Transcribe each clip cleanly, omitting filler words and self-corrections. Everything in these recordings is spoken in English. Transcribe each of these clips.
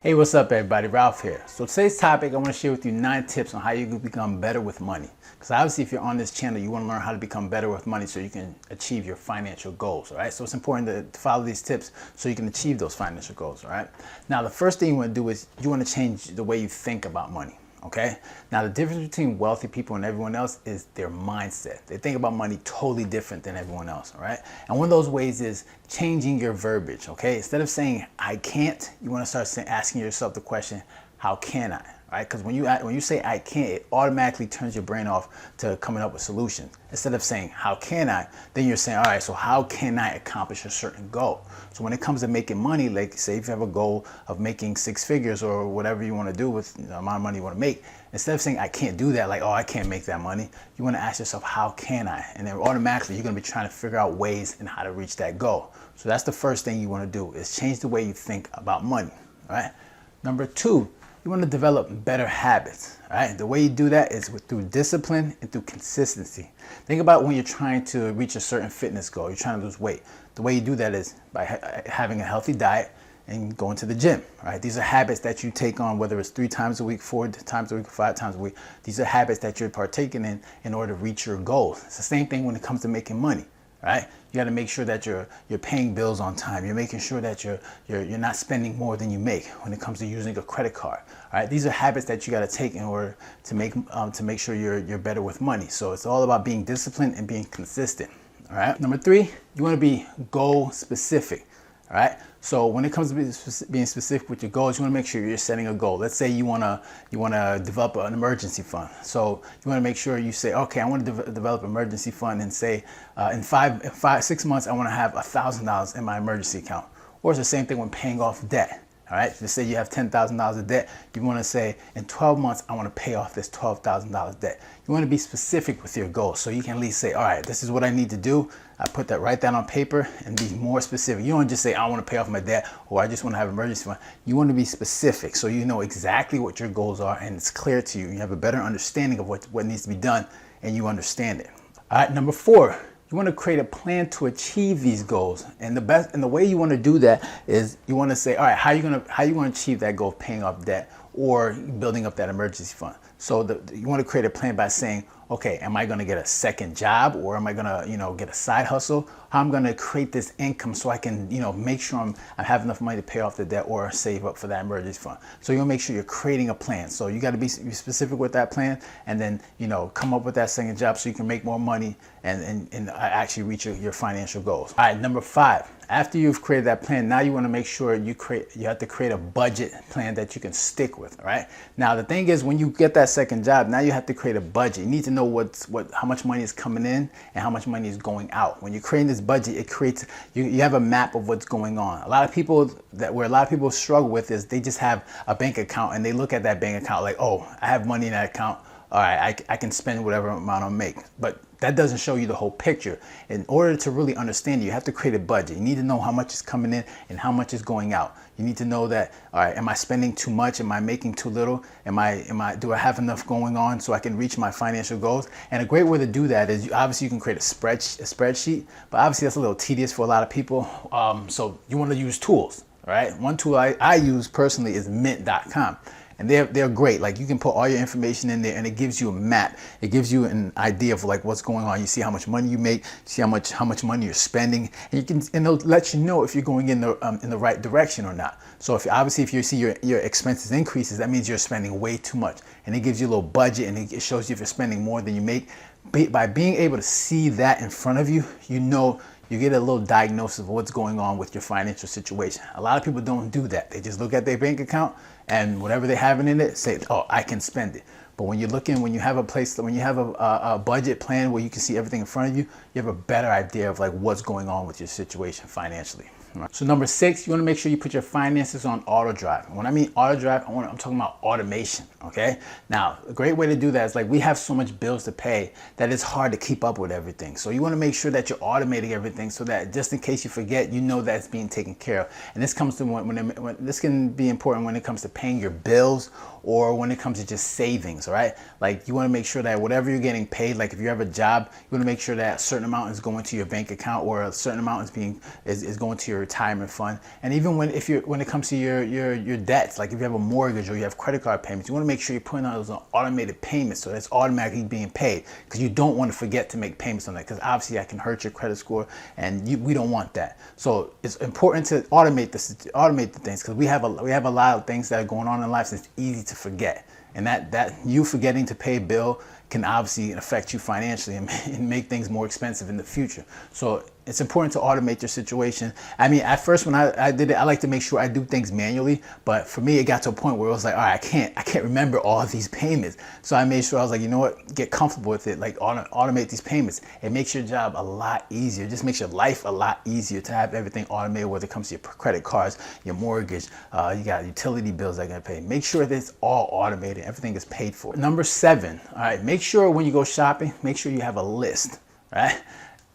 Hey, what's up everybody? Ralph here. So today's topic, I want to share with you 9 tips on how you can become better with money. Because obviously if you're on this channel, you want to learn how to become better with money so you can achieve your financial goals, all right? So it's important to follow these tips so you can achieve those financial goals, all right? Now, the first thing you want to do is you want to change the way you think about money. Okay. Now the difference between wealthy people and everyone else is their mindset. They think about money totally different than everyone else. All right. And one of those ways is changing your verbiage. Okay. Instead of saying I can't, you want to start asking yourself the question, how can I? Right? Because when you say I can't, it automatically turns your brain off to coming up with solutions. Instead of saying how can I, then you're saying, all right, so how can I accomplish a certain goal? So when it comes to making money, like say if you have a goal of making 6 figures or whatever you want to do with the amount of money you want to make, instead of saying I can't do that, like, oh, I can't make that money, you want to ask yourself, how can I? And then automatically you're going to be trying to figure out ways and how to reach that goal. So that's the first thing you want to do, is change the way you think about money. All right. Number 2, you want to develop better habits, right? The way you do that is through discipline and through consistency. Think about when you're trying to reach a certain fitness goal, you're trying to lose weight. The way you do that is by having a healthy diet and going to the gym, right? These are habits that you take on, whether it's 3 times a week, 4 times a week, 5 times a week. These are habits that you're partaking in order to reach your goals. It's the same thing when it comes to making money. Right? You got to make sure that you're paying bills on time. You're making sure that you're not spending more than you make when it comes to using a credit card. All right? These are habits that you got to take in order to make sure you're better with money. So it's all about being disciplined and being consistent. All right? Number 3, you want to be goal specific. All right. So when it comes to being specific with your goals, you want to make sure you're setting a goal. Let's say you want to develop an emergency fund. So you want to make sure you say, okay, I want to develop an emergency fund, and say in 6 months I want to have $1,000 in my emergency account. Or it's the same thing when paying off debt. All right. Let's say you have $10,000 of debt. You want to say in 12 months I want to pay off this $12,000 debt. You want to be specific with your goals so you can at least say, all right, this is what I need to do. I put that right down on paper and be more specific. You don't just say, I want to pay off my debt, or I just want to have an emergency fund. You want to be specific so you know exactly what your goals are and it's clear to you. You have a better understanding of what needs to be done and you understand it. All right, number 4, you want to create a plan to achieve these goals. And the way you want to do that is you want to say, all right, how you going to achieve that goal of paying off debt or building up that emergency fund? So you want to create a plan by saying, okay, am I going to get a second job, or am I going to, get a side hustle? How I'm going to create this income so I can, make sure I have enough money to pay off the debt or save up for that emergency fund. So you'll make sure you're creating a plan. So you got to be specific with that plan, and then, come up with that second job so you can make more money and actually reach your financial goals. All right, number 5. After you've created that plan, now you want to make sure you have to create a budget plan that you can stick with. All right. Now the thing is, when you get that second job, now you have to create a budget. You need to know how much money is coming in and how much money is going out. When you're creating this budget, it creates you have a map of what's going on. A lot of people struggle with is they just have a bank account and they look at that bank account like, oh, I have money in that account. All right, I can spend whatever amount I make. But that doesn't show you the whole picture. In order to really understand, you have to create a budget. You need to know how much is coming in and how much is going out. You need to know that, all right, am I spending too much? Am I making too little? Do I have enough going on so I can reach my financial goals? And a great way to do that is obviously you can create a spreadsheet, but obviously that's a little tedious for a lot of people. So you want to use tools, all right? One tool I use personally is mint.com. And they're great. Like, you can put all your information in there and it gives you a map. It gives you an idea of like what's going on. You see how much money you make, see how much money you're spending, and it'll let you know if you're going in the right direction or not. So if you see your expenses increases, that means you're spending way too much. And it gives you a little budget and it shows you if you're spending more than you make. By being able to see that in front of you, you get a little diagnosis of what's going on with your financial situation. A lot of people don't do that. They just look at their bank account and whatever they have in it, say, oh, I can spend it. But when you have a budget plan where you can see everything in front of you, you have a better idea of like what's going on with your situation financially. Right. So number 6, you want to make sure you put your finances on autodrive. And when I mean autodrive, I'm talking about automation. Okay. Now, a great way to do that is like we have so much bills to pay that it's hard to keep up with everything. So you want to make sure that you're automating everything so that just in case you forget, you know that it's being taken care of. And this comes to this can be important when it comes to paying your bills or when it comes to just savings, all right? Like you want to make sure that whatever you're getting paid, like if you have a job, you want to make sure that a certain amount is going to your bank account, or a certain amount is going to your retirement fund. And even when it comes to your debts, like if you have a mortgage or you have credit card payments, you want to make sure you're putting on those automated payments, so that's automatically being paid, because you don't want to forget to make payments on that, because obviously that can hurt your credit score, and we don't want that. So it's important to automate the things, because we have a lot of things that are going on in life, so it's easy to forget. And that you forgetting to pay a bill can obviously affect you financially and make things more expensive in the future. So it's important to automate your situation. I mean, at first when I did it, I like to make sure I do things manually, but for me, it got to a point where it was like, all right, I can't remember all of these payments. So I made sure, I was like, you know what, get comfortable with it, like automate these payments. It makes your job a lot easier. It just makes your life a lot easier to have everything automated, whether it comes to your credit cards, your mortgage, you got utility bills that are gonna pay. Make sure that it's all automated, everything is paid for. Number 7, all right, make sure when you go shopping, make sure you have a list, right?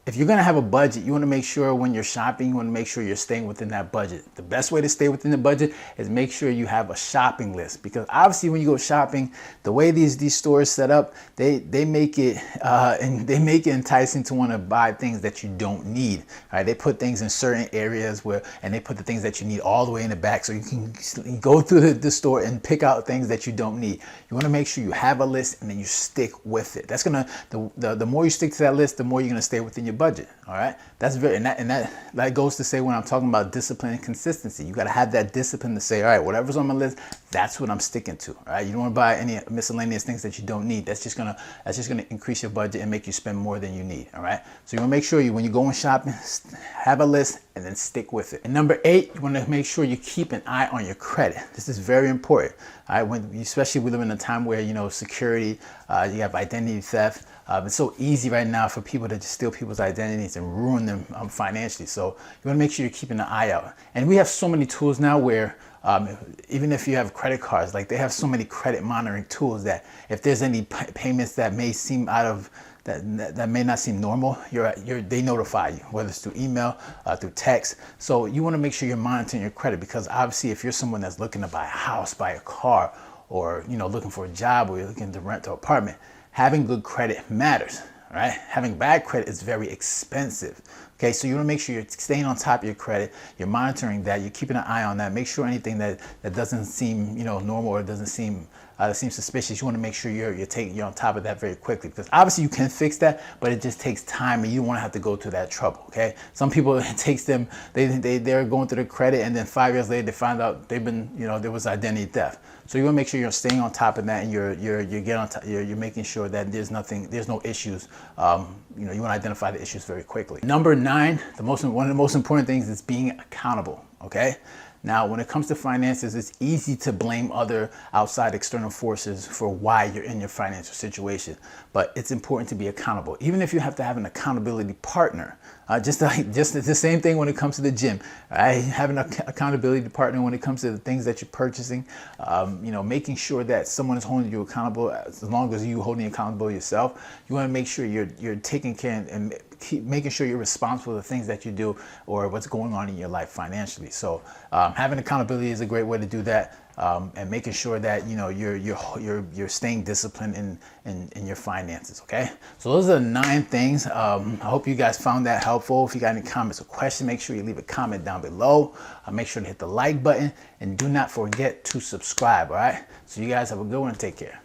If you're gonna have a budget, you wanna make sure when you're shopping, you wanna make sure you're staying within that budget. The best way to stay within the budget is make sure you have a shopping list, because obviously when you go shopping, the way these stores set up, they make it enticing to wanna buy things that you don't need. All right, they put things in certain areas and they put the things that you need all the way in the back, so you can go through the store and pick out things that you don't need. You wanna make sure you have a list and then you stick with it. That's gonna, the more you stick to that list, the more you're gonna stay within your budget. All right, that's very, and that goes to say, when I'm talking about discipline and consistency, you got to have that discipline to say, all right, whatever's on my list, that's what I'm sticking to. All right, you don't want to buy any miscellaneous things that you don't need. That's just gonna increase your budget and make you spend more than you need. All right, so you want to make sure when you're going shopping, have a list and then stick with it. And number 8, you want to make sure you keep an eye on your credit. This is very important. All right, especially we live in a time where security, you have identity theft. It's so easy right now for people to just steal people's identities and ruin them financially. So you want to make sure you're keeping an eye out. And we have so many tools now where even if you have credit cards, like they have so many credit monitoring tools that if there's any payments that may seem that may not seem normal, they notify you, whether it's through email, through text. So you want to make sure you're monitoring your credit, because obviously if you're someone that's looking to buy a house, buy a car, or looking for a job, or you're looking to rent an apartment, having good credit matters. All right, having bad credit is very expensive. Okay, so you want to make sure you're staying on top of your credit, you're monitoring that, you're keeping an eye on that. Make sure anything that doesn't seem normal, or doesn't seem suspicious, you want to make sure you're on top of that very quickly, because obviously you can fix that, but it just takes time, and you don't want to have to go through that trouble. Okay, some people, it takes them, they're going through the credit, and then 5 years later they find out there was identity theft. So you want to make sure you're staying on top of that, and you're making sure that there's no issues. You want to identify the issues very quickly. Number 9, one of the most important things is being accountable. Okay. Now, when it comes to finances, it's easy to blame other outside external forces for why you're in your financial situation, but it's important to be accountable. Even if you have to have an accountability partner, just the same thing when it comes to the gym. Right? Having an accountability partner when it comes to the things that you're purchasing, making sure that someone is holding you accountable, as long as you holding accountable yourself. You want to make sure you're taking care and keep making sure you're responsible for the things that you do or what's going on in your life financially. So having accountability is a great way to do that, and making sure that you're staying disciplined in your finances. Okay, so those are the 9 things. I hope you guys found that helpful. If you got any comments or questions, make sure you leave a comment down below. Make sure to hit the like button, and do not forget to subscribe. All right, so you guys have a good one. Take care.